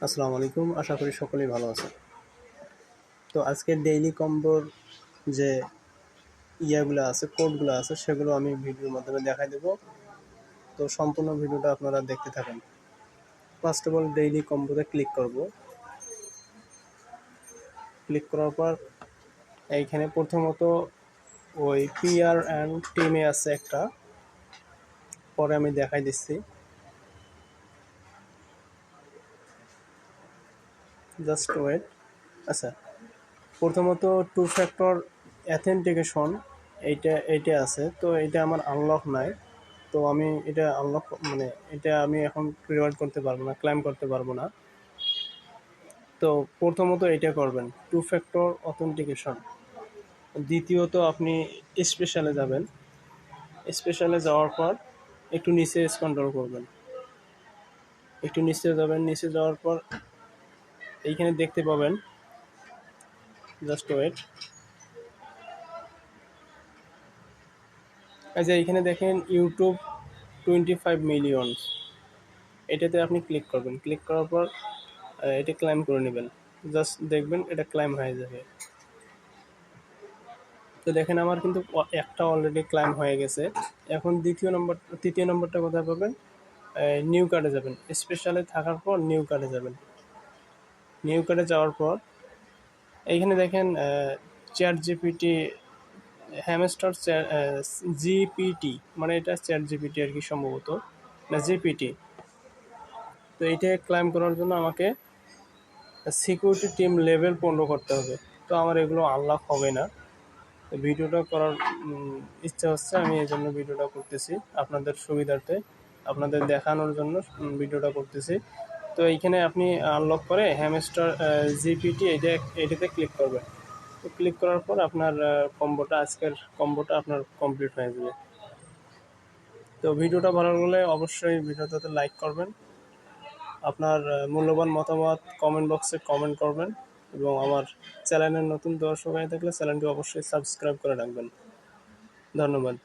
আসসালামু আলাইকুম। আশা করি সকলেই ভালো আছেন। তো আজকের ডেইলি কম্বোর যে ইয়াগুলো আছে, কোডগুলো আছে, সেগুলো আমি ভিডিওর মাধ্যমে দেখাই দেব। তো সম্পূর্ণ ভিডিওটা আপনারা দেখতে থাকেন। ফার্স্ট অফ অল ডেইলি কম্বোতে ক্লিক করব। ক্লিক করার পর এইখানে প্রথমত ওই পিআর অ্যান্ড টিমে আছে একটা, পরে আমি দেখাই দিচ্ছি। Just wait. আচ্ছা, প্রথমত টু ফ্যাক্টর অ্যাথেন্টিকেশন এইটা আছে, তো এটা আমার আনলক নাই। তো আমি এটা আনলক এটা আমি এখন রিওয়ার্ড করতে পারবো না, ক্লাইম করতে পারবো না। তো প্রথমত এটা করবেন, টু ফ্যাক্টর অথেন্টিকেশন। দ্বিতীয়ত আপনি স্পেশালে যাবেন। স্পেশালে যাওয়ার পর একটু নিচে স্ক্রল করবেন, একটু নিচে যাবেন। নিচে যাওয়ার পর এইখানে দেখতে পাবেন, জাস্ট ওয়েট। এই যে এইখানে দেখেন ইউটিউব 25 মিলিয়ন, এটাতে আপনি ক্লিক করবেন। ক্লিক করার পর এটা ক্লাইম করে নেবেন। জাস্ট দেখবেন এটা ক্লাইম হয়ে যাবে। তো দেখেন আমার কিন্তু একটা অলরেডি ক্লাইম হয়ে গেছে। এখন তৃতীয় নম্বরটা কোথায় পাবেন? নিউ কার্ডে যাবেন। স্পেশালে থাকার পর নিউ কার্ডে যাবেন। নিউ কার্ডে যাওয়ার পর এইখানে দেখেন চ্যাট জিপিটি, হ্যামস্টার জিপিটি, মানে এটা চ্যাট জিপিটি আর কি, সম্ভবত না জিপিটি। তো এইটা ক্লাইম করার জন্য আমাকে সিকিউরিটি টিম লেভেল 15 করতে হবে। তো আমার এগুলো আনলক হবে না। তো ভিডিওটা করার ইচ্ছা হচ্ছে, আমি এই জন্য ভিডিওটা করতেছি আপনাদের সুবিধার্থে, আপনাদের দেখানোর জন্য ভিডিওটা করতেছি। তো এইখানে আপনি আনলক করে হ্যামস্টার জিপিটি এটাতে ক্লিক করবেন। তো ক্লিক করার পর আপনার আজকের কম্বোটা আপনার কমপ্লিট হয়ে যাবে। তো ভিডিওটা ভালো লাগলে অবশ্যই ভিডিওটাতে লাইক করবেন। আপনার মূল্যবান মতামত কমেন্ট বক্সে কমেন্ট করবেন, এবং আমার চ্যানেলের নতুন দর্শক হয়ে থাকলে চ্যানেলটি অবশ্যই সাবস্ক্রাইব করে রাখবেন। ধন্যবাদ।